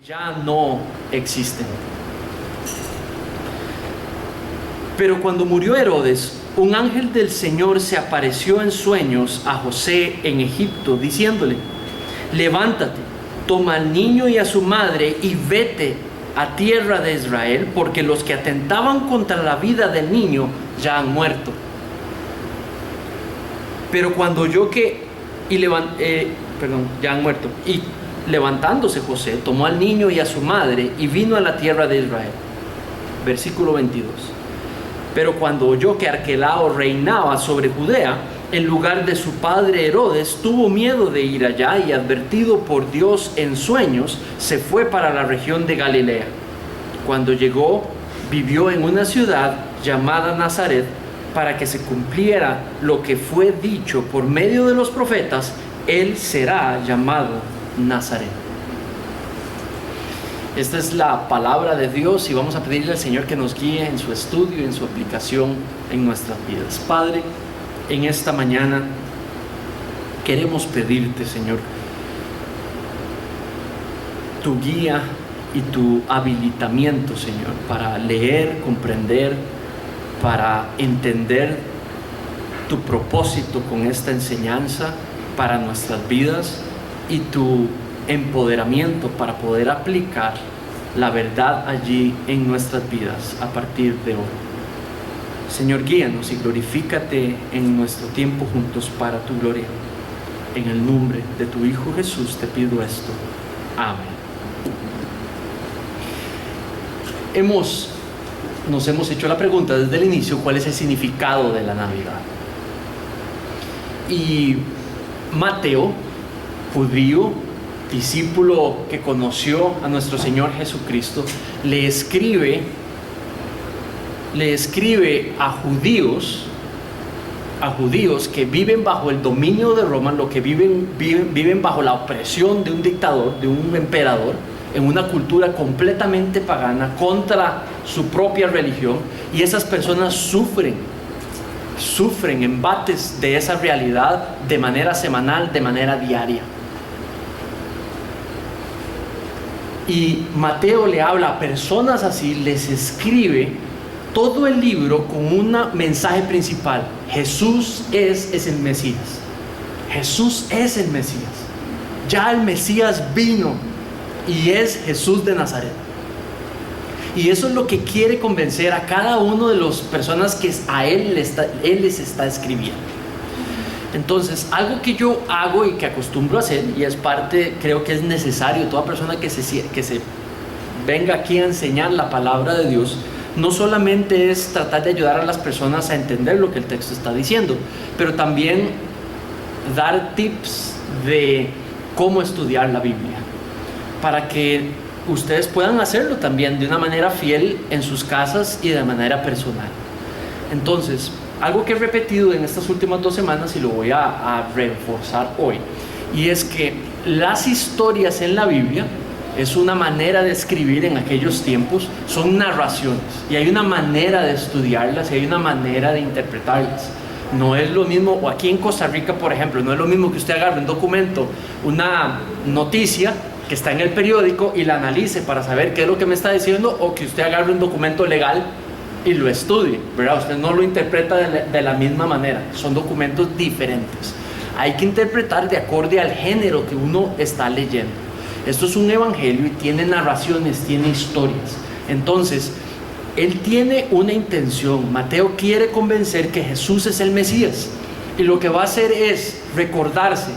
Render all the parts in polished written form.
ya no existen. Pero cuando murió Herodes, un ángel del Señor se apareció en sueños a José en Egipto, diciéndole: levántate, toma al niño y a su madre y vete a tierra de Israel, porque los que atentaban contra la vida del niño ya han muerto. Pero cuando oyó que ya han muerto. Y levantándose José, tomó al niño y a su madre y vino a la tierra de Israel. Versículo 22. Pero cuando oyó que Arquelao reinaba sobre Judea, en lugar de su padre Herodes, tuvo miedo de ir allá y, advertido por Dios en sueños, se fue para la región de Galilea. Cuando llegó, vivió en una ciudad llamada Nazaret, para que se cumpliera lo que fue dicho por medio de los profetas: él será llamado Nazaret. Esta es la palabra de Dios y vamos a pedirle al Señor que nos guíe en su estudio y en su aplicación en nuestras vidas. Padre, en esta mañana queremos pedirte, Señor, tu guía y tu habilitamiento, Señor, para leer, comprender, para entender tu propósito con esta enseñanza para nuestras vidas, y tu empoderamiento para poder aplicar la verdad allí en nuestras vidas a partir de hoy. Señor, guíanos y glorifícate en nuestro tiempo juntos para tu gloria. En el nombre de tu Hijo Jesús te pido esto. Amén. Nos hemos hecho la pregunta desde el inicio: ¿cuál es el significado de la Navidad? Y Mateo, judío, discípulo que conoció a nuestro Señor Jesucristo, le escribe a judíos que viven bajo el dominio de Roma, lo que viven bajo la opresión de un dictador, de un emperador, en una cultura completamente pagana, contra su propia religión, y esas personas sufren embates de esa realidad de manera semanal, de manera diaria. Y Mateo le habla a personas así, les escribe todo el libro con un mensaje principal: Jesús es el Mesías. Jesús es el Mesías. Ya el Mesías vino y es Jesús de Nazaret. Y eso es lo que quiere convencer a cada uno de las personas que a Él les está escribiendo. Entonces, algo que yo hago y que acostumbro a hacer, y es parte, creo que es necesario, toda persona que se venga aquí a enseñar la palabra de Dios, no solamente es tratar de ayudar a las personas a entender lo que el texto está diciendo, pero también dar tips de cómo estudiar la Biblia, para que ustedes puedan hacerlo también de una manera fiel en sus casas y de manera personal. Entonces, algo que he repetido en estas últimas 2 semanas y lo voy a reforzar hoy, y es que las historias en la Biblia es una manera de escribir en aquellos tiempos, son narraciones, y hay una manera de estudiarlas y hay una manera de interpretarlas. No es lo mismo, o aquí en Costa Rica, por ejemplo, no es lo mismo que usted agarre un documento, una noticia que está en el periódico y la analice para saber qué es lo que me está diciendo, o que usted agarre un documento legal y lo estudie, ¿verdad? Usted no lo interpreta de la misma manera, son documentos diferentes. Hay que interpretar de acuerdo al género que uno está leyendo. Esto es un evangelio y tiene narraciones, tiene historias. Entonces, él tiene una intención. Mateo quiere convencer que Jesús es el Mesías, y lo que va a hacer es recordarse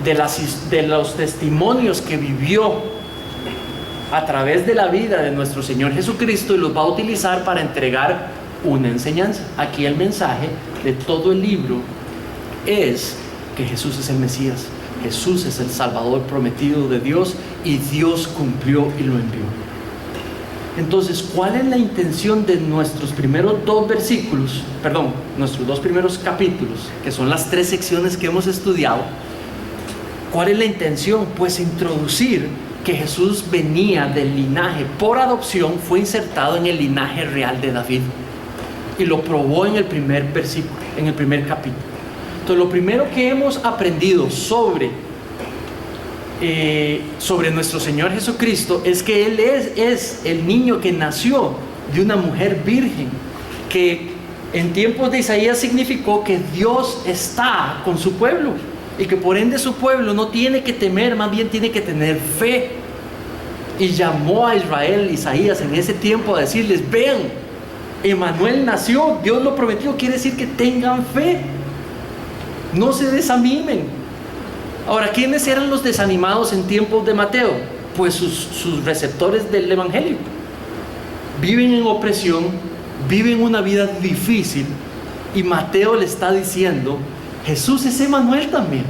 de los testimonios que vivió a través de la vida de nuestro Señor Jesucristo, y los va a utilizar para entregar una enseñanza. Aquí el mensaje de todo el libro es que Jesús es el Mesías, Jesús es el Salvador prometido de Dios, y Dios cumplió y lo envió. Entonces, ¿cuál es la intención de nuestros primeros 2 versículos? Nuestros 2 primeros capítulos, que son las 3 secciones que hemos estudiado. ¿Cuál es la intención? Pues introducir que Jesús venía del linaje, por adopción, fue insertado en el linaje real de David, y lo probó en el primer versículo, en el primer capítulo. Entonces, lo primero que hemos aprendido sobre sobre nuestro Señor Jesucristo es que Él es el niño que nació de una mujer virgen, que en tiempos de Isaías significó que Dios está con su pueblo y que por ende su pueblo no tiene que temer, más bien tiene que tener fe. Y llamó a Israel, Isaías, en ese tiempo a decirles: vean, Emanuel nació, Dios lo prometió. Quiere decir que tengan fe, no se desanimen. Ahora, ¿quiénes eran los desanimados en tiempos de Mateo? Pues sus receptores del Evangelio. Viven en opresión, viven una vida difícil, y Mateo le está diciendo: Jesús es Emanuel también,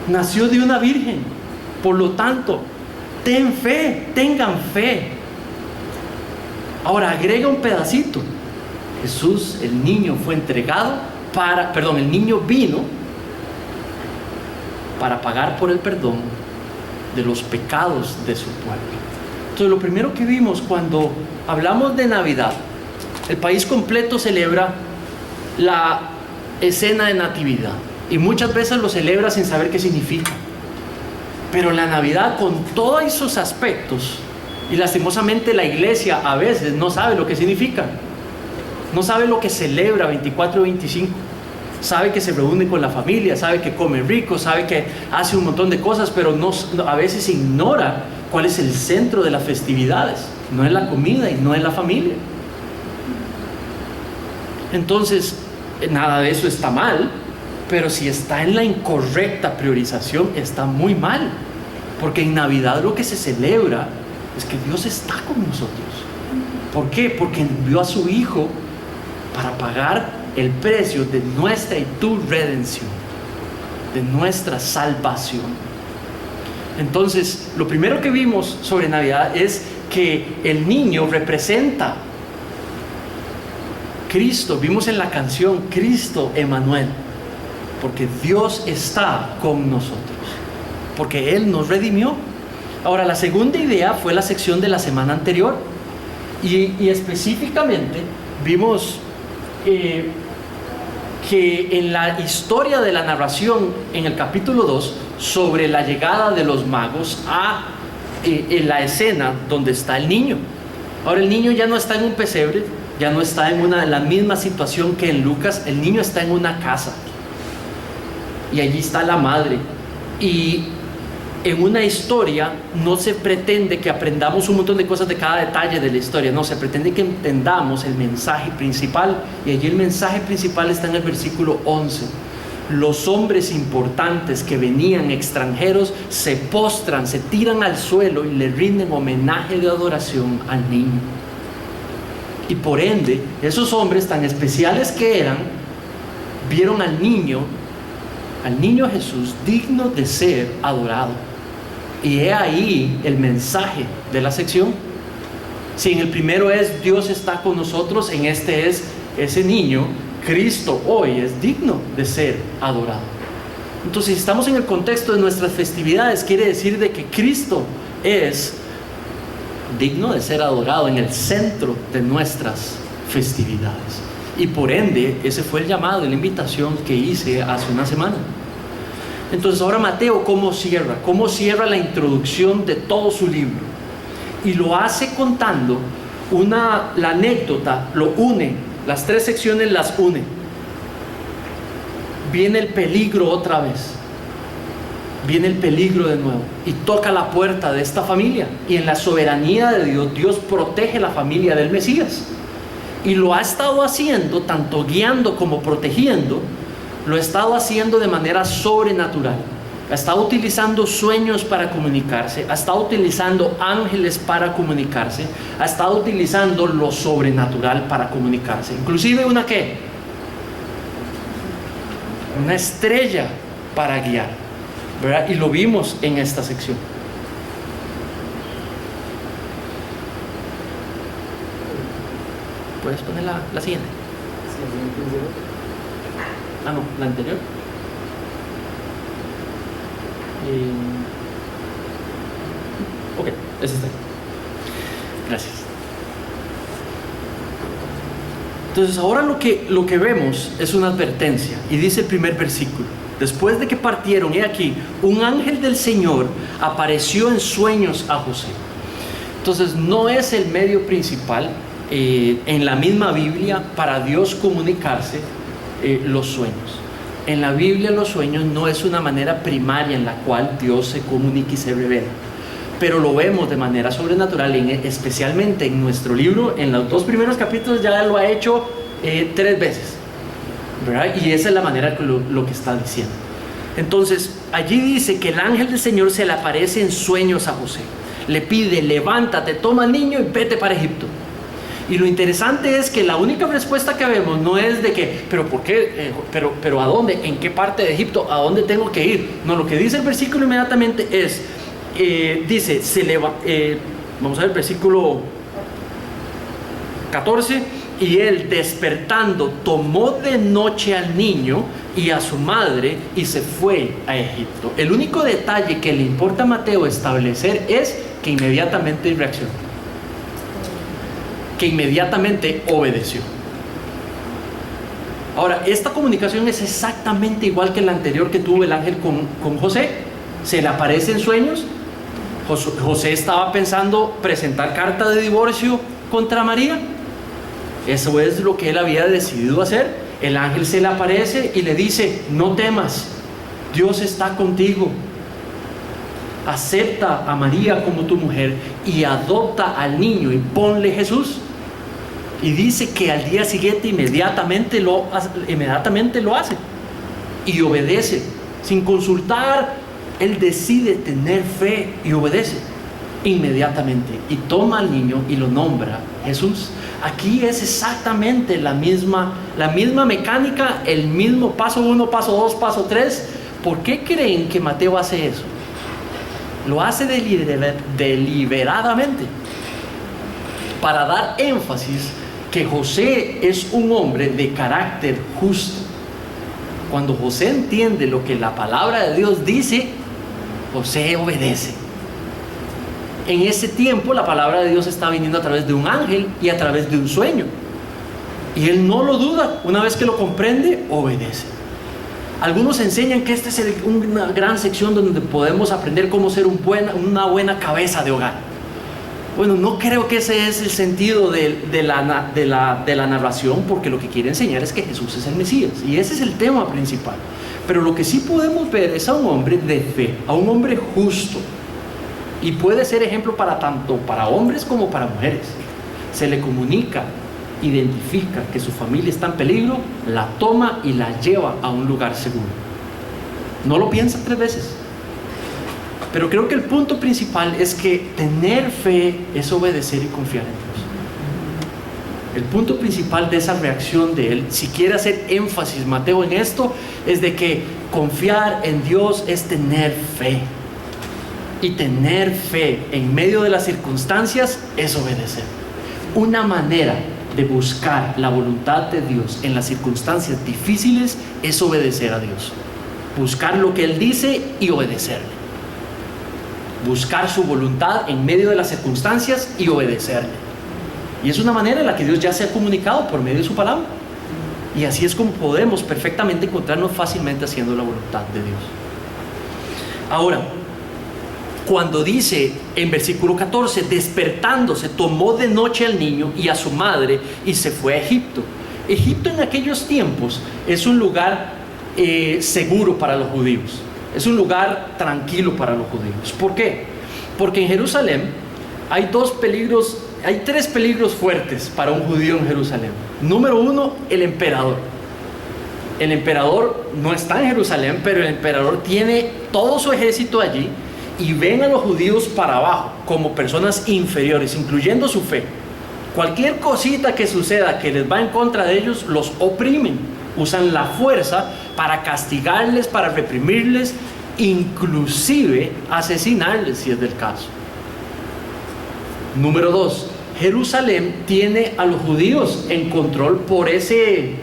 nació de una virgen, por lo tanto, ten fe, tengan fe. Ahora agrega un pedacito: Jesús, el niño, fue entregado el niño vino para pagar por el perdón de los pecados de su pueblo. Entonces, lo primero que vimos cuando hablamos de Navidad, el país completo celebra la escena de natividad, y muchas veces lo celebra sin saber qué significa. Pero la Navidad, con todos esos aspectos, y lastimosamente la iglesia a veces no sabe lo que significa, no sabe lo que celebra 24 y 25, sabe que se reúne con la familia, sabe que come rico, sabe que hace un montón de cosas, pero a veces ignora cuál es el centro de las festividades. No es la comida y no es la familia. Entonces, nada de eso está mal, pero si está en la incorrecta priorización, está muy mal. Porque en Navidad lo que se celebra es que Dios está con nosotros. ¿Por qué? Porque envió a su Hijo para pagar el precio de nuestra y tu redención, de nuestra salvación. Entonces, lo primero que vimos sobre Navidad es que el niño representa Cristo. Vimos en la canción Cristo Emanuel, porque Dios está con nosotros, porque Él nos redimió. Ahora, la segunda idea fue la sección de la semana anterior, y específicamente vimos que en la historia de la narración en el capítulo 2 sobre la llegada de los magos en la escena donde está el niño. Ahora, el niño ya no está en un pesebre, ya no está en la misma situación que en Lucas. El niño está en una casa y allí está la madre, y en una historia no se pretende que aprendamos un montón de cosas de cada detalle de la historia, no, se pretende que entendamos el mensaje principal, y allí el mensaje principal está en el versículo 11. Los hombres importantes que venían extranjeros se postran, se tiran al suelo y le rinden homenaje de adoración al niño. Y por ende, esos hombres tan especiales que eran, vieron al niño Jesús digno de ser adorado. Y he ahí el mensaje de la sección. Si en el primero es Dios está con nosotros, en este es ese niño, Cristo hoy es digno de ser adorado. Entonces, si estamos en el contexto de nuestras festividades, quiere decir de que Cristo es digno de ser adorado en el centro de nuestras festividades. Y por ende, ese fue el llamado y la invitación que hice hace una semana. Entonces, ahora Mateo, ¿cómo cierra? ¿Cómo cierra la introducción de todo su libro? Y lo hace contando la anécdota, lo une, las tres secciones las une. Viene el peligro otra vez, viene el peligro de nuevo, y toca la puerta de esta familia, y en la soberanía de Dios, Dios protege la familia del Mesías, y lo ha estado haciendo, tanto guiando como protegiendo. Lo ha estado haciendo de manera sobrenatural. Ha estado utilizando sueños para comunicarse, ha estado utilizando ángeles para comunicarse, ha estado utilizando lo sobrenatural para comunicarse. Inclusive una estrella para guiar, ¿verdad? Y lo vimos en esta sección. ¿Puedes poner la siguiente? Ah, no, la anterior. Ok, esa está. Gracias. Entonces, ahora lo que vemos es una advertencia, y dice el primer versículo: después de que partieron, he aquí, un ángel del Señor apareció en sueños a José. Entonces no es el medio principal en la misma Biblia para Dios comunicarse los sueños. En la Biblia los sueños no es una manera primaria en la cual Dios se comunica y se revela, pero lo vemos de manera sobrenatural, especialmente en nuestro libro. En los 2 primeros capítulos ya lo ha hecho 3 veces, ¿verdad? Y esa es la manera que lo que está diciendo. Entonces allí dice que el ángel del Señor se le aparece en sueños a José, le pide: levántate, toma al niño y vete para Egipto. Y lo interesante es que la única respuesta que vemos no es de que, pero ¿por qué? Pero ¿a dónde? ¿En qué parte de Egipto? ¿A dónde tengo que ir? No, lo que dice el versículo inmediatamente es, dice, vamos a ver el versículo 14, y él, despertando, tomó de noche al niño y a su madre y se fue a Egipto. El único detalle que le importa a Mateo establecer es que inmediatamente reaccionó, que inmediatamente obedeció. Ahora, esta comunicación es exactamente igual que la anterior que tuvo el ángel con José. Se le aparece en sueños. José estaba pensando presentar carta de divorcio contra María. Eso es lo que él había decidido hacer. El ángel se le aparece y le dice: no temas, Dios está contigo. Acepta a María como tu mujer y adopta al niño y ponle Jesús. Y dice que al día siguiente inmediatamente lo hace y obedece. Sin consultar, él decide tener fe y obedece inmediatamente. Y toma al niño y lo nombra Jesús. Aquí es exactamente la misma mecánica, el mismo paso 1, paso 2, paso 3. ¿Por qué creen que Mateo hace eso? Lo hace deliberadamente para dar énfasis que José es un hombre de carácter justo. Cuando José entiende lo que la palabra de Dios dice, José obedece. En ese tiempo la palabra de Dios está viniendo a través de un ángel y a través de un sueño, y él no lo duda. Una vez que lo comprende, obedece. Algunos enseñan que esta es una gran sección donde podemos aprender cómo ser una buena cabeza de hogar. Bueno, no creo que ese es el sentido de la narración, porque lo que quiere enseñar es que Jesús es el Mesías, y ese es el tema principal. Pero lo que sí podemos ver es a un hombre de fe, a un hombre justo, y puede ser ejemplo tanto para hombres como para mujeres. Se le comunica, identifica que su familia está en peligro, la toma y la lleva a un lugar seguro. No lo piensa 3 veces. Pero creo que el punto principal es que tener fe es obedecer y confiar en Dios. El punto principal de esa reacción de él, si quiere hacer énfasis Mateo en esto, es de que confiar en Dios es tener fe. Y tener fe en medio de las circunstancias es obedecer. Una manera de buscar la voluntad de Dios en las circunstancias difíciles es obedecer a Dios. Buscar lo que Él dice y obedecerle. Buscar su voluntad en medio de las circunstancias y obedecerle. Y es una manera en la que Dios ya se ha comunicado por medio de su palabra. Y así es como podemos perfectamente encontrarnos fácilmente haciendo la voluntad de Dios. Ahora, cuando dice en versículo 14, despertándose, tomó de noche al niño y a su madre y se fue a Egipto. Egipto en aquellos tiempos es un lugar seguro para los judíos. Es un lugar tranquilo para los judíos. ¿Por qué? Porque en Jerusalén hay 3 peligros fuertes para un judío en Jerusalén. Número 1, el emperador. El emperador no está en Jerusalén, pero el emperador tiene todo su ejército allí y ven a los judíos para abajo como personas inferiores, incluyendo su fe. Cualquier cosita que suceda que les va en contra de ellos, los oprimen. Usan la fuerza para castigarles, para reprimirles, inclusive asesinarles si es del caso. Número 2, Jerusalén tiene a los judíos en control por ese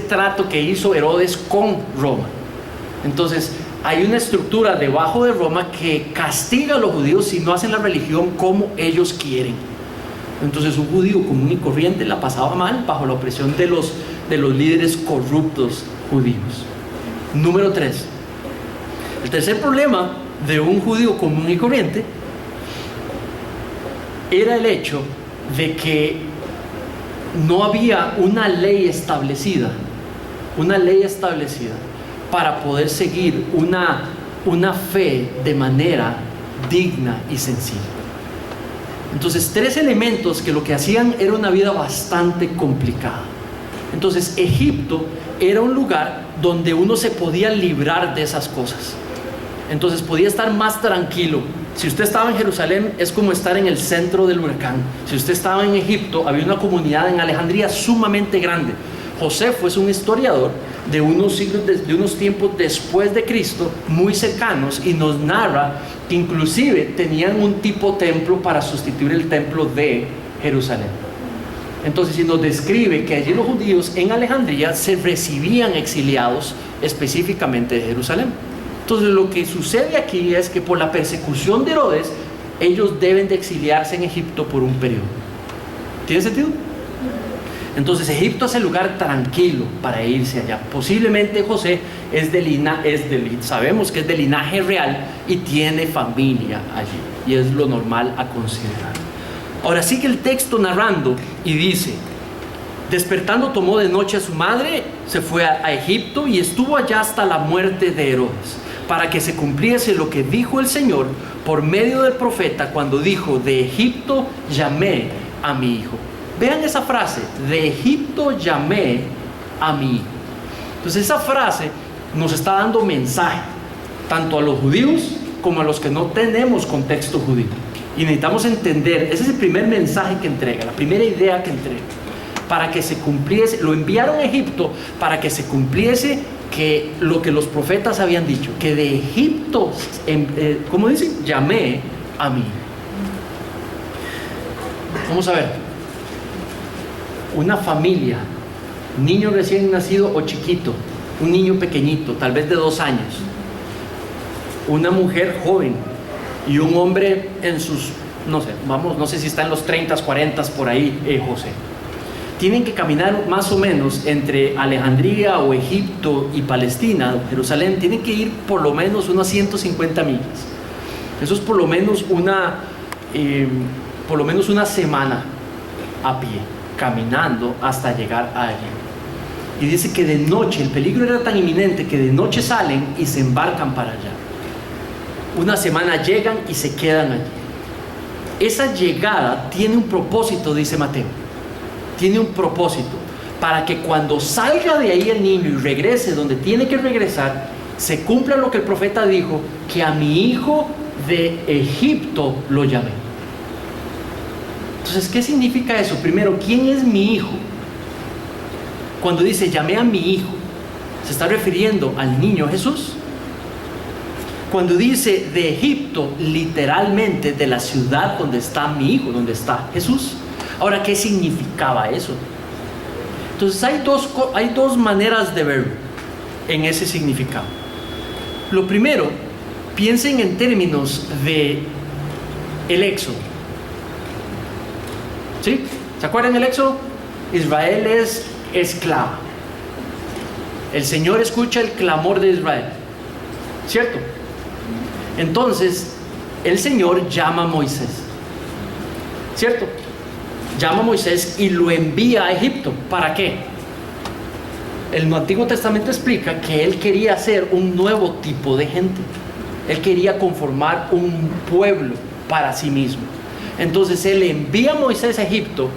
trato que hizo Herodes con Roma. Entonces hay una estructura debajo de Roma que castiga a los judíos si no hacen la religión como ellos quieren. Entonces un judío común y corriente la pasaba mal bajo la opresión de los líderes corruptos judíos. Número 3. El tercer problema de un judío común y corriente era el hecho de que no había una ley establecida para poder seguir una fe de manera digna y sencilla. Entonces, 3 elementos que lo que hacían era una vida bastante complicada. Entonces, Egipto era un lugar donde uno se podía librar de esas cosas. Entonces, podía estar más tranquilo. Si usted estaba en Jerusalén, es como estar en el centro del huracán. Si usted estaba en Egipto, había una comunidad en Alejandría sumamente grande. Josefo es un historiador de unos siglos, de unos tiempos después de Cristo, muy cercanos, y nos narra que inclusive tenían un tipo templo para sustituir el templo de Jerusalén. Entonces, y nos describe que allí los judíos en Alejandría se recibían exiliados específicamente de Jerusalén. Entonces, lo que sucede aquí es que por la persecución de Herodes, ellos deben de exiliarse en Egipto por un periodo. ¿Tiene sentido? Entonces, Egipto es el lugar tranquilo para irse allá. Posiblemente José sabemos que es de linaje real y tiene familia allí. Y es lo normal a considerar. Ahora sigue el texto narrando y dice: despertando tomó de noche a su madre, se fue a Egipto y estuvo allá hasta la muerte de Herodes, para que se cumpliese lo que dijo el Señor por medio del profeta cuando dijo: de Egipto llamé a mi hijo. Vean esa frase: de Egipto llamé a mi hijo. Entonces esa frase nos está dando mensaje tanto a los judíos como a los que no tenemos contexto judío, y necesitamos entender. Ese es el primer mensaje que entrega, la primera idea que entrega, para que se cumpliese. Lo enviaron a Egipto para que se cumpliese que lo que los profetas habían dicho, que de Egipto, ¿cómo dicen? Llamé a mí. Vamos a ver. Una familia, niño recién nacido o chiquito, un niño pequeñito, tal vez de 2 años, una mujer joven y un hombre en sus, no sé si está en los 30, 40 por ahí, José. Tienen que caminar más o menos entre Alejandría o Egipto y Palestina, Jerusalén. Tienen que ir por lo menos unas 150 millas. Eso es por lo menos una semana a pie, caminando hasta llegar allí. Y dice que de noche, el peligro era tan inminente que de noche salen y se embarcan para allá. Una semana llegan y se quedan allí. Esa llegada tiene un propósito, dice Mateo. Tiene un propósito para que cuando salga de ahí el niño y regrese donde tiene que regresar, se cumpla lo que el profeta dijo, que a mi hijo de Egipto lo llamé. Entonces, ¿qué significa eso? Primero, ¿quién es mi hijo? Cuando dice llamé a mi hijo, ¿se está refiriendo al niño Jesús? Cuando dice de Egipto, literalmente de la ciudad donde está mi hijo, donde está Jesús. Ahora, ¿qué significaba eso? Entonces hay dos maneras de verlo en ese significado. Lo primero, piensen en términos de el Éxodo. ¿Sí? ¿Se acuerdan del Éxodo? Israel es esclava. El Señor escucha el clamor de Israel, ¿cierto? Entonces, el Señor llama a Moisés, ¿cierto? Llama a Moisés y lo envía a Egipto. ¿Para qué? El Antiguo Testamento explica que él quería hacer un nuevo tipo de gente. Él quería conformar un pueblo para sí mismo. Entonces él envía a Moisés a Egipto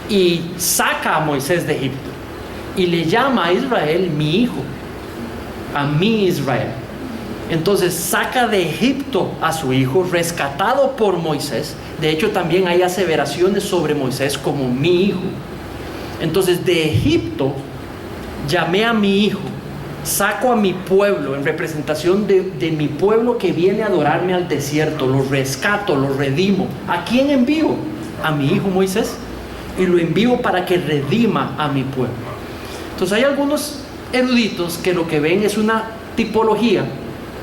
y saca a Moisés de Egipto y le llama a Israel mi hijo, a mi Israel. Entonces saca de Egipto a su hijo, rescatado por Moisés. De hecho, también hay aseveraciones sobre Moisés como mi hijo. Entonces, de Egipto llamé a mi hijo, saco a mi pueblo en representación de mi pueblo que viene a adorarme al desierto, lo rescato, lo redimo. ¿A quién envío? A mi hijo Moisés, y lo envío para que redima a mi pueblo. Entonces hay algunos eruditos que lo que ven es una tipología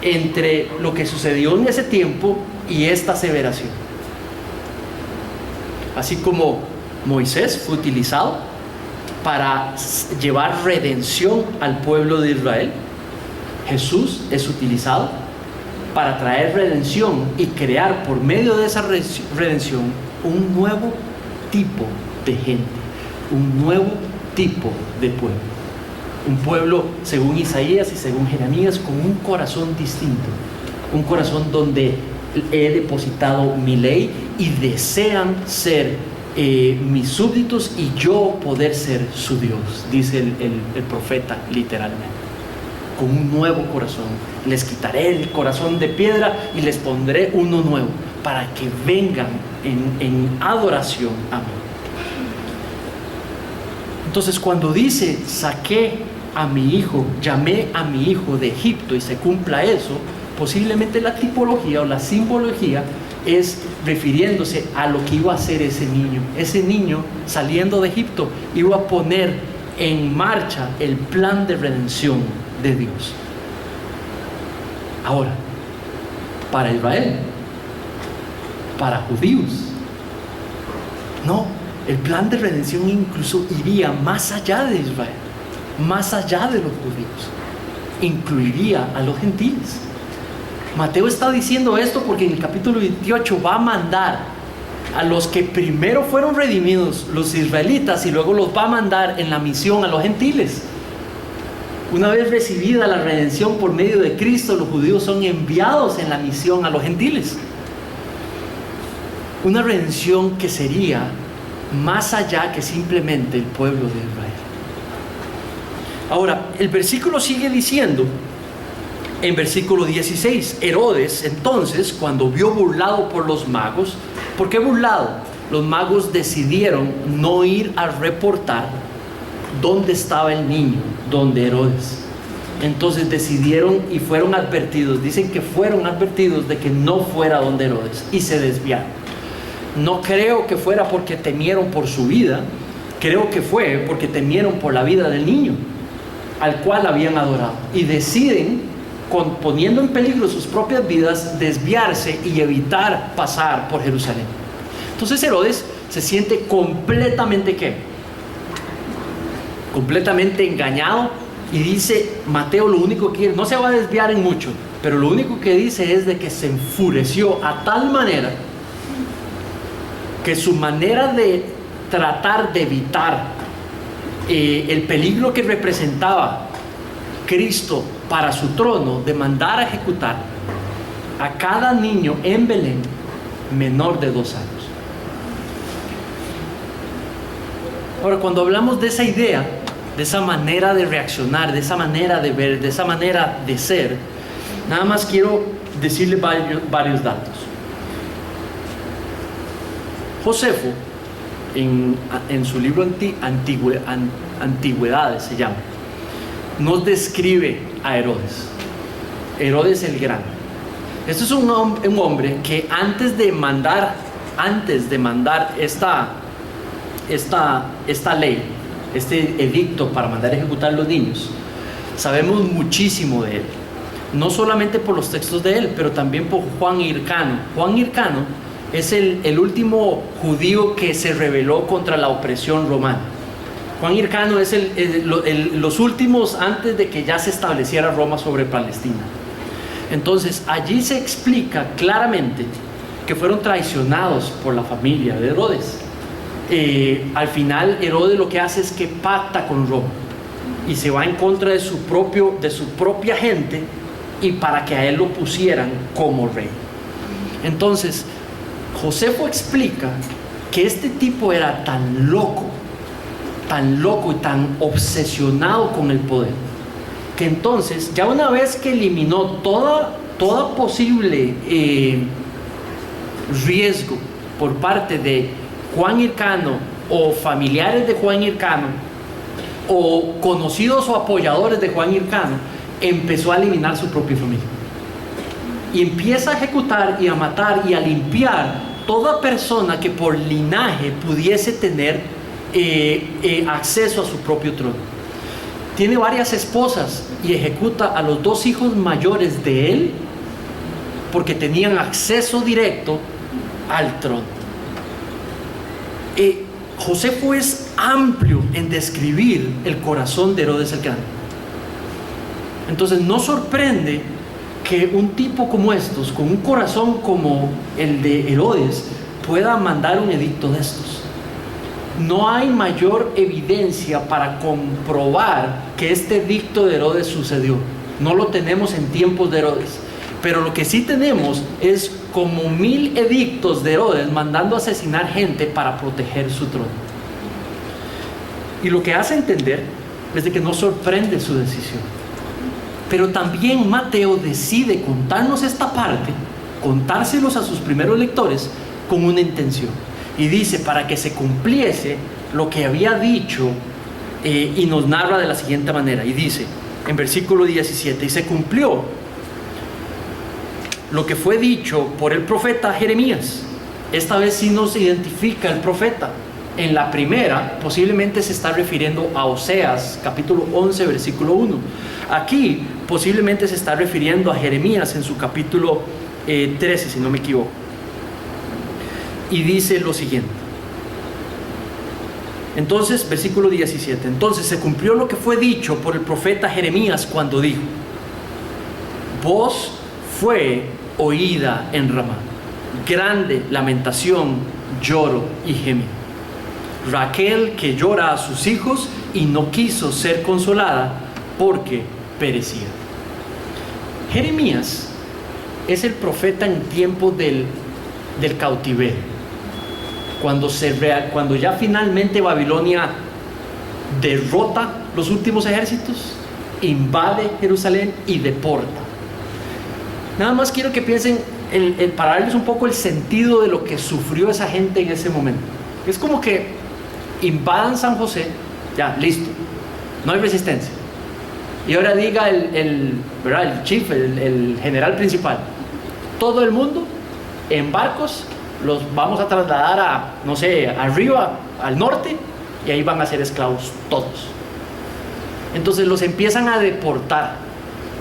entre lo que sucedió en ese tiempo y esta aseveración. Así como Moisés fue utilizado para llevar redención al pueblo de Israel, Jesús es utilizado para traer redención y crear por medio de esa redención un nuevo tipo de gente, un nuevo tipo de pueblo. Un pueblo, según Isaías y según Jeremías, con un corazón distinto, un corazón donde he depositado mi ley y desean ser mis súbditos y yo poder ser su Dios, dice el profeta literalmente. Con un nuevo corazón les quitaré el corazón de piedra y les pondré uno nuevo para que vengan en adoración a mí. Entonces, cuando dice saqué a mi hijo, llamé a mi hijo de Egipto y se cumpla eso, posiblemente la tipología o la simbología es refiriéndose a lo que iba a hacer ese niño. Ese niño, saliendo de Egipto, iba a poner en marcha el plan de redención de Dios. Ahora, para Israel, para judíos, no, el plan de redención incluso iría más allá de Israel, más allá de los judíos, incluiría a los gentiles. Mateo está diciendo esto porque en el capítulo 28 va a mandar a los que primero fueron redimidos, los israelitas, y luego los va a mandar en la misión a los gentiles. Una vez recibida la redención por medio de Cristo, los judíos son enviados en la misión a los gentiles. Una redención que sería más allá que simplemente el pueblo de Israel. Ahora, el versículo sigue diciendo, en versículo 16, Herodes entonces, cuando vio burlado por los magos, ¿por qué burlado? Los magos decidieron no ir a reportar dónde estaba el niño, donde Herodes. Entonces decidieron y fueron advertidos, dicen que fueron advertidos de que no fuera donde Herodes y se desviaron. No creo que fuera porque temieron por su vida, creo que fue porque temieron por la vida del niño, al cual habían adorado, y deciden, poniendo en peligro sus propias vidas, desviarse y evitar pasar por Jerusalén. Entonces Herodes se siente completamente ¿qué? Completamente engañado, y dice Mateo, lo único que no se va a desviar en mucho, pero lo único que dice es de que se enfureció a tal manera que su manera de tratar de evitar el peligro que representaba Cristo para su trono, de mandar a ejecutar a cada niño en Belén menor de 2 años. Ahora, cuando hablamos de esa idea, de esa manera de reaccionar, de esa manera de ver, de esa manera de ser, nada más quiero decirle varios datos. Josefo, en su libro Antigüedades se llama, nos describe a Herodes el Grande. Este es un hombre que antes de mandar esta ley, este edicto para mandar a ejecutar a los niños, sabemos muchísimo de él, no solamente por los textos de él, pero también por Juan Hircano. Juan Hircano es el último judío que se rebeló contra la opresión romana. Juan Hircano es los últimos antes de que ya se estableciera Roma sobre Palestina. Entonces allí se explica claramente que fueron traicionados por la familia de Herodes. Al final Herodes lo que hace es que pacta con Roma y se va en contra de su propia gente, y para que a él lo pusieran como rey. Entonces Josefo explica que este tipo era tan loco y tan obsesionado con el poder, que entonces, ya una vez que eliminó toda posible riesgo por parte de Juan Hircano o familiares de Juan Hircano o conocidos o apoyadores de Juan Hircano, empezó a eliminar su propia familia y empieza a ejecutar y a matar y a limpiar toda persona que por linaje pudiese tener acceso a su propio trono. Tiene varias esposas y ejecuta a los 2 hijos mayores de él porque tenían acceso directo al trono. Josefo es amplio en describir el corazón de Herodes el Grande. Entonces no sorprende que un tipo como estos, con un corazón como el de Herodes, pueda mandar un edicto de estos. No hay mayor evidencia para comprobar que este edicto de Herodes sucedió. No lo tenemos en tiempos de Herodes. Pero lo que sí tenemos es como 1000 edictos de Herodes mandando a asesinar gente para proteger su trono. Y lo que hace entender es de que no sorprende su decisión. Pero también Mateo decide contarnos esta parte, contárselos a sus primeros lectores con una intención. Y dice, para que se cumpliese lo que había dicho, y nos narra de la siguiente manera. Y dice, en versículo 17, y se cumplió lo que fue dicho por el profeta Jeremías. Esta vez sí nos identifica el profeta. En la primera, posiblemente se está refiriendo a Oseas, capítulo 11, versículo 1. Aquí, posiblemente se está refiriendo a Jeremías en su capítulo 13, si no me equivoco. Y dice lo siguiente. Entonces, versículo 17. Entonces se cumplió lo que fue dicho por el profeta Jeremías cuando dijo: voz fue oída en Ramá, grande lamentación, lloro y gemido. Raquel que llora a sus hijos y no quiso ser consolada porque perecía. Jeremías es el profeta en tiempo del cautiverio. Cuando ya finalmente Babilonia derrota los últimos ejércitos, invade Jerusalén y deporta. Nada más quiero que piensen para darles un poco el sentido de lo que sufrió esa gente en ese momento. Es como que invadan San José, ya, listo, no hay resistencia. Y ahora diga el chief, el general principal: todo el mundo en barcos los vamos a trasladar a, no sé, arriba, al norte, y ahí van a ser esclavos todos. Entonces los empiezan a deportar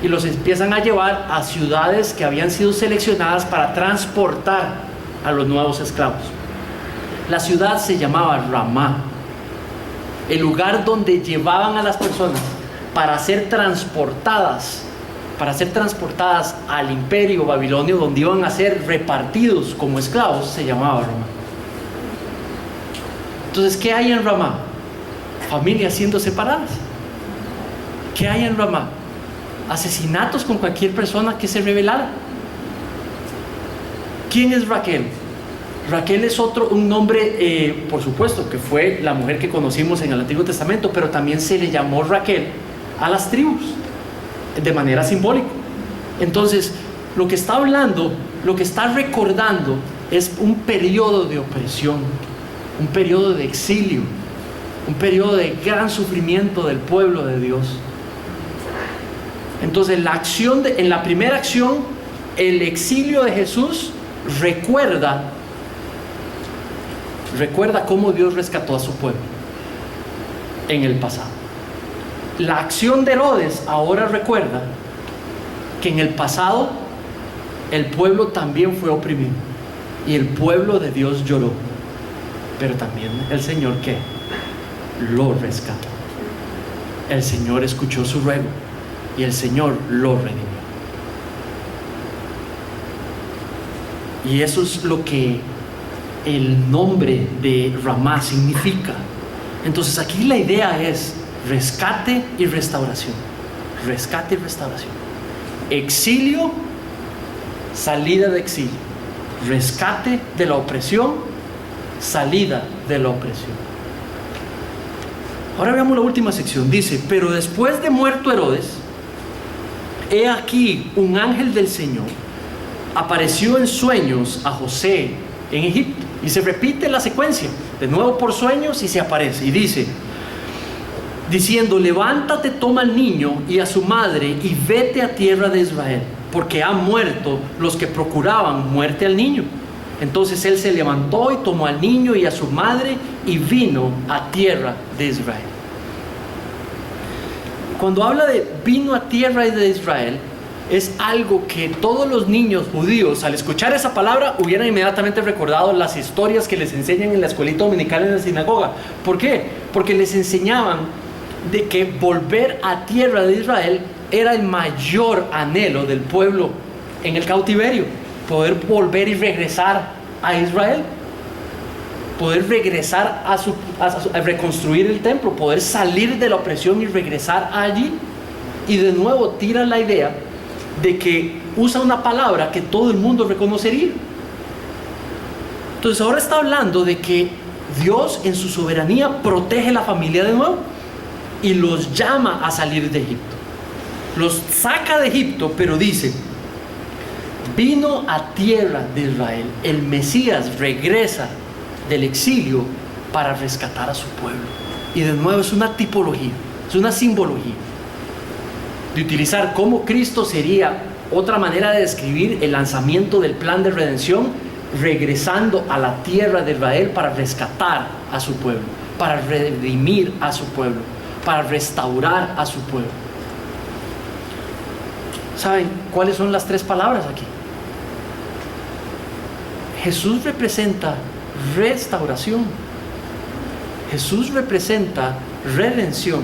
y los empiezan a llevar a ciudades que habían sido seleccionadas para transportar a los nuevos esclavos. La ciudad se llamaba Ramá, el lugar donde llevaban a las personas para ser transportadas al imperio babilonio, donde iban a ser repartidos como esclavos. Se llamaba Ramá. Entonces, ¿qué hay en Ramá? Familias siendo separadas. ¿Qué hay en Ramá? Asesinatos con cualquier persona que se rebelara. ¿Quién es Raquel? Raquel es un nombre, por supuesto, que fue la mujer que conocimos en el Antiguo Testamento, pero también se le llamó Raquel a las tribus, de manera simbólica. Entonces, lo que está hablando, lo que está recordando, es un periodo de opresión, un periodo de exilio, un periodo de gran sufrimiento del pueblo de Dios. Entonces, en la primera acción, el exilio de Jesús recuerda cómo Dios rescató a su pueblo en el pasado. La acción de Herodes ahora recuerda que en el pasado el pueblo también fue oprimido y el pueblo de Dios lloró, pero también el Señor, ¿qué? Lo rescató. El Señor escuchó su ruego y el Señor lo redimió. Y eso es lo que el nombre de Ramá significa. Entonces aquí la idea es rescate y restauración. Rescate y restauración. Exilio, salida de exilio. Rescate de la opresión, salida de la opresión. Ahora veamos la última sección. Dice: pero después de muerto Herodes, he aquí un ángel del Señor apareció en sueños a José en Egipto. Y se repite la secuencia, de nuevo por sueños, y se aparece y dice, diciendo: levántate, toma al niño y a su madre y vete a tierra de Israel, porque han muerto los que procuraban muerte al niño. Entonces él se levantó y tomó al niño y a su madre y vino a tierra de Israel. Cuando habla de vino a tierra de Israel, es algo que todos los niños judíos, al escuchar esa palabra, hubieran inmediatamente recordado las historias que les enseñan en la escuelita dominical en la sinagoga. ¿Por qué? Porque les enseñaban de que volver a tierra de Israel era el mayor anhelo del pueblo en el cautiverio: poder volver y regresar a Israel, poder regresar a reconstruir el templo, poder salir de la opresión y regresar allí. Y de nuevo tira la idea de que usa una palabra que todo el mundo reconocería. Entonces ahora está hablando de que Dios en su soberanía protege la familia de nuevo y los llama a salir de Egipto. Los saca de Egipto, pero dice: vino a tierra de Israel. El Mesías regresa del exilio para rescatar a su pueblo. Y de nuevo es una tipología, es una simbología de utilizar cómo Cristo sería otra manera de describir el lanzamiento del plan de redención, regresando a la tierra de Israel para rescatar a su pueblo, para redimir a su pueblo, para restaurar a su pueblo. ¿Saben cuáles son las tres palabras aquí? Jesús representa restauración. Jesús representa redención.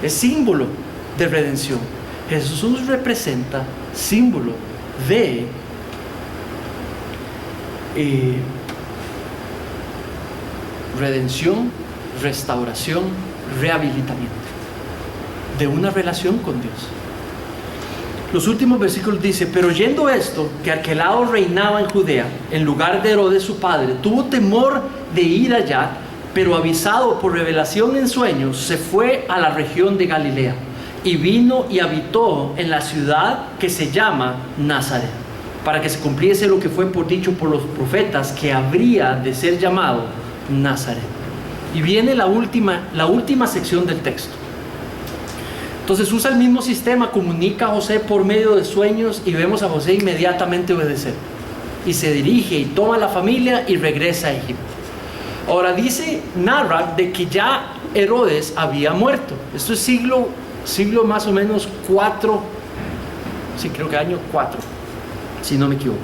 Es símbolo de redención. Jesús representa símbolo de redención, restauración, rehabilitamiento de una relación con Dios. Los últimos versículos dice: pero oyendo esto, que Arquelao reinaba en Judea en lugar de Herodes su padre, tuvo temor de ir allá, pero avisado por revelación en sueños, se fue a la región de Galilea y vino y habitó en la ciudad que se llama Nazaret, para que se cumpliese lo que fue por dicho por los profetas, que habría de ser llamado Nazaret. Y viene la última sección del texto. Entonces usa el mismo sistema, comunica a José por medio de sueños, y vemos a José inmediatamente obedecer. Y se dirige y toma la familia y regresa a Egipto. Ahora narra de que ya Herodes había muerto. Esto es siglo más o menos 4, sí, creo que año 4, si no me equivoco.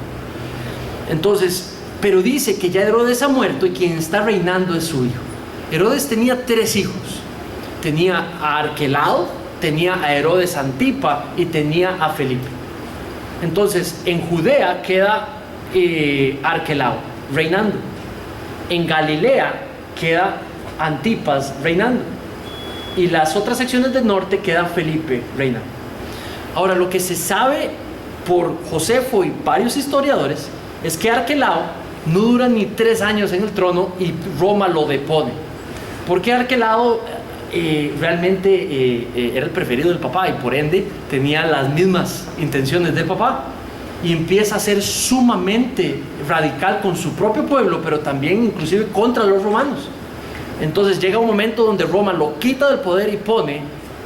Entonces, pero dice que ya Herodes ha muerto y quien está reinando es su hijo. Herodes tenía 3 hijos. Tenía a Arquelao, tenía a Herodes Antipa y tenía a Felipe. Entonces, en Judea queda Arquelao reinando. En Galilea queda Antipas reinando. Y las otras secciones del norte queda Felipe reinando. Ahora, lo que se sabe por Josefo y varios historiadores es que Arquelao no dura ni 3 años en el trono y Roma lo depone. Porque Arquelao realmente era el preferido del papá y por ende tenía las mismas intenciones del papá, y empieza a ser sumamente radical con su propio pueblo, pero también inclusive contra los romanos. Entonces llega un momento donde Roma lo quita del poder y pone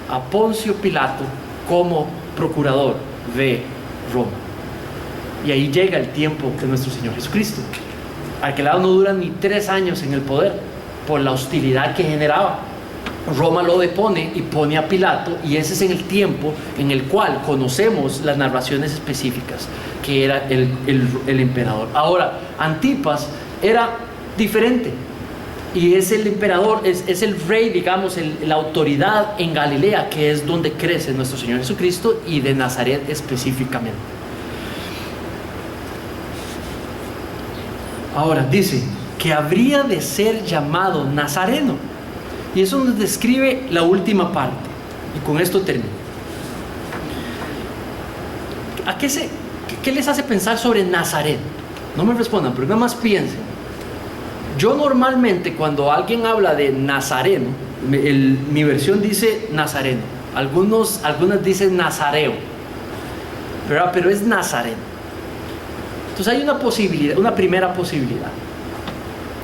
a Poncio Pilato como procurador de Roma. Y ahí llega el tiempo de nuestro Señor Jesucristo. Arquelao no dura ni 3 años en el poder por la hostilidad que generaba. Roma lo depone y pone a Pilato, y ese es en el tiempo en el cual conocemos las narraciones específicas, que era el emperador. Ahora, Antipas era diferente, y es el emperador, es el rey, digamos, la autoridad en Galilea, que es donde crece nuestro Señor Jesucristo, y de Nazaret específicamente. Ahora dice que habría de ser llamado Nazareno. Y eso nos describe la última parte. Y con esto termino. ¿Qué les hace pensar sobre Nazaret? No me respondan, pero nada más piensen. Yo normalmente cuando alguien habla de Nazareno, mi versión dice Nazareno. Algunas dicen Nazareo, ¿verdad? Pero es Nazareno. Entonces hay una posibilidad, una primera posibilidad.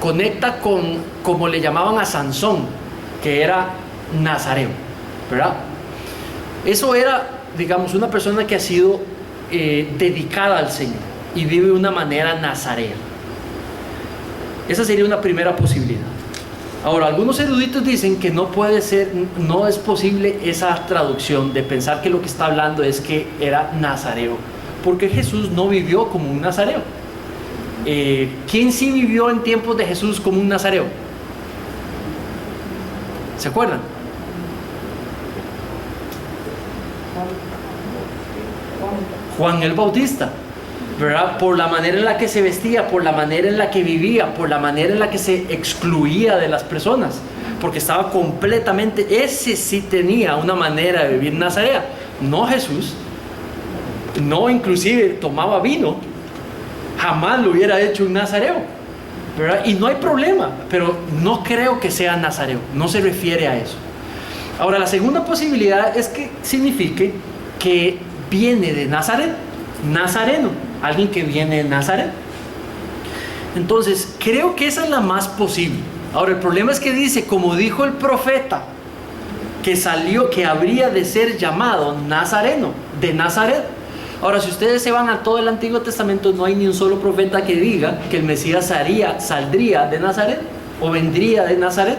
Conecta con, como le llamaban a Sansón, que era nazareo, ¿verdad? Eso era, digamos, una persona que ha sido dedicada al Señor y vive de una manera nazarea. Esa sería una primera posibilidad. Ahora, algunos eruditos dicen que no puede ser, no es posible esa traducción de pensar que lo que está hablando es que era nazareo, porque Jesús no vivió como un nazareo. ¿Quién sí vivió en tiempos de Jesús como un nazareo? ¿Se acuerdan? Juan el Bautista, ¿verdad? Por la manera en la que se vestía, por la manera en la que vivía, por la manera en la que se excluía de las personas, porque estaba completamente, ese sí tenía una manera de vivir nazarea, no Jesús, no inclusive tomaba vino, jamás lo hubiera hecho un nazareo, ¿verdad? Y no hay problema, pero no creo que sea nazareo, no se refiere a eso. Ahora, la segunda posibilidad es que signifique que viene de Nazaret, nazareno, alguien que viene de Nazaret. Entonces, creo que esa es la más posible. Ahora, el problema es que dice, como dijo el profeta, que salió, que habría de ser llamado nazareno, de Nazaret. Ahora, si ustedes se van a todo el Antiguo Testamento, no hay ni un solo profeta que diga que el Mesías saldría de Nazaret o vendría de Nazaret.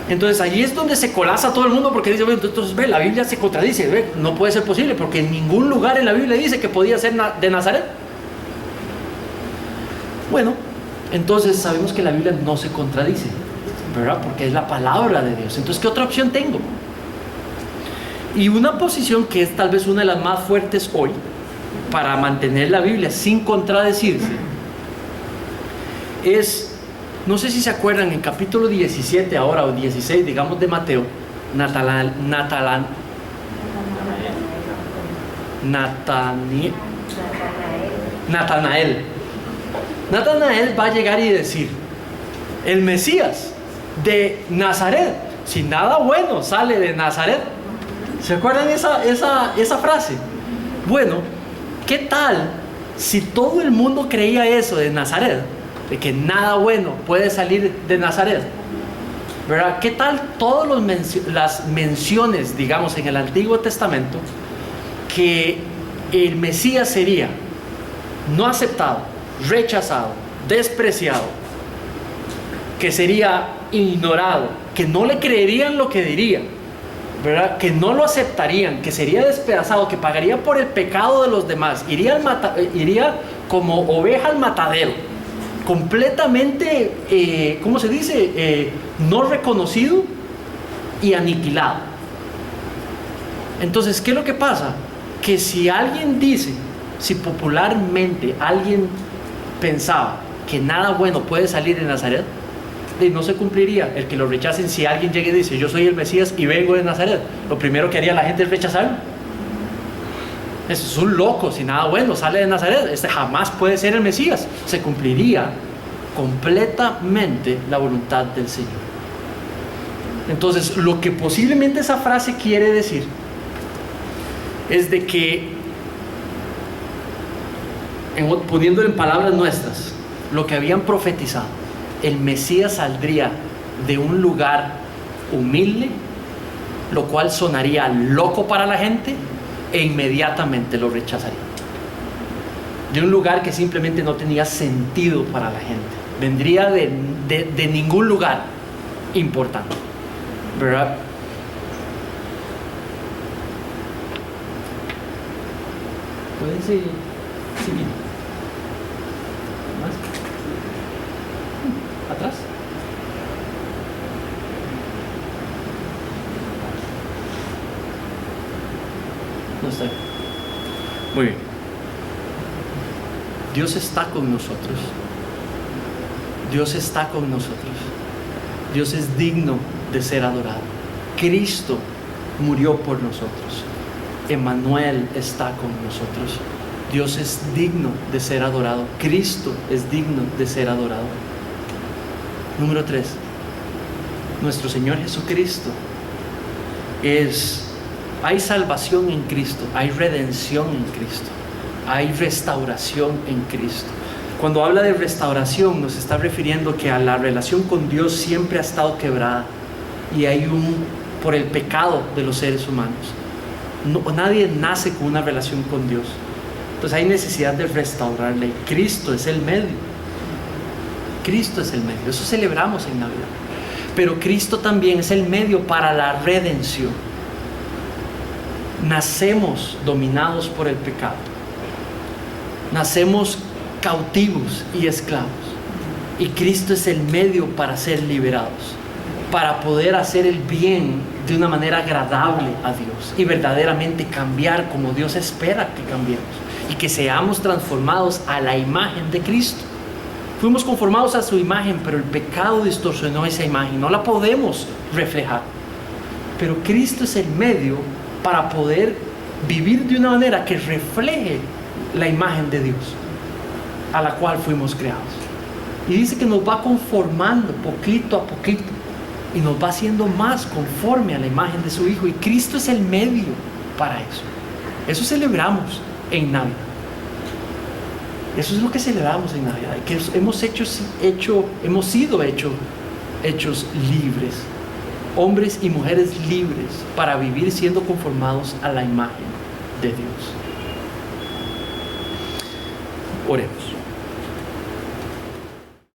Entonces allí es donde se colapsa todo el mundo, porque dice, bueno, entonces ve, la Biblia se contradice, ve, no puede ser posible, porque en ningún lugar en la Biblia dice que podía ser de Nazaret. Bueno, entonces sabemos que la Biblia no se contradice, ¿verdad? Porque es la palabra de Dios. Entonces, ¿qué otra opción tengo? Y una posición que es tal vez una de las más fuertes hoy, para mantener la Biblia sin contradecirse, es... No sé si se acuerdan, en capítulo 17 ahora, o 16, digamos, de Mateo, Natanael va a llegar y decir, el Mesías de Nazaret, si nada bueno sale de Nazaret. ¿Se acuerdan esa frase? Bueno, ¿qué tal si todo el mundo creía eso de Nazaret? De que nada bueno puede salir de Nazaret, ¿verdad? ¿Qué tal todas las menciones, digamos, en el Antiguo Testamento, que el Mesías sería no aceptado, rechazado, despreciado, que sería ignorado, que no le creerían lo que diría, ¿verdad? Que no lo aceptarían, que sería despedazado, que pagaría por el pecado de los demás, iría como oveja al matadero, completamente, ¿cómo se dice? No reconocido y aniquilado. Entonces, ¿qué es lo que pasa? Que si alguien dice, si popularmente alguien pensaba que nada bueno puede salir de Nazaret, no se cumpliría el que lo rechacen. Si alguien llega y dice, yo soy el Mesías y vengo de Nazaret, lo primero que haría la gente es rechazarlo. Es un loco, si nada bueno sale de Nazaret, este jamás puede ser el Mesías. Se cumpliría completamente la voluntad del Señor. Entonces, lo que posiblemente esa frase quiere decir es de que, poniéndolo en palabras nuestras, lo que habían profetizado, el Mesías saldría de un lugar humilde, lo cual sonaría loco para la gente, e inmediatamente lo rechazaría. De un lugar que simplemente no tenía sentido para la gente. Vendría de ningún lugar importante, ¿verdad? ¿Pueden seguir? ¿Más? ¿Atrás? No está. Muy bien. Dios está con nosotros. Dios está con nosotros. Dios es digno de ser adorado. Cristo murió por nosotros. Emmanuel está con nosotros. Dios es digno de ser adorado. Cristo es digno de ser adorado. Número 3. Nuestro Señor Jesucristo hay salvación en Cristo, hay redención en Cristo, hay restauración en Cristo. Cuando habla de restauración, nos está refiriendo que a la relación con Dios siempre ha estado quebrada y por el pecado de los seres humanos. Nadie nace con una relación con Dios. Entonces hay necesidad de restaurarle. Cristo es el medio. Cristo es el medio. Eso celebramos en Navidad. Pero Cristo también es el medio para la redención. Nacemos dominados por el pecado. Nacemos cautivos y esclavos. Y Cristo es el medio para ser liberados. para poder hacer el bien de una manera agradable a Dios y verdaderamente cambiar como Dios espera que cambiemos y que seamos transformados a la imagen de Cristo. Fuimos conformados a su imagen, pero el pecado distorsionó esa imagen, no la podemos reflejar. Pero Cristo es el medio para poder vivir de una manera que refleje la imagen de Dios a la cual fuimos creados. Y dice que nos va conformando poquito a poquito y nos va haciendo más conforme a la imagen de su Hijo, y Cristo es el medio para eso. Eso celebramos en Navidad. Eso es lo que celebramos en Navidad, que hemos sido hechos libres, hombres y mujeres libres para vivir siendo conformados a la imagen de Dios. Oremos.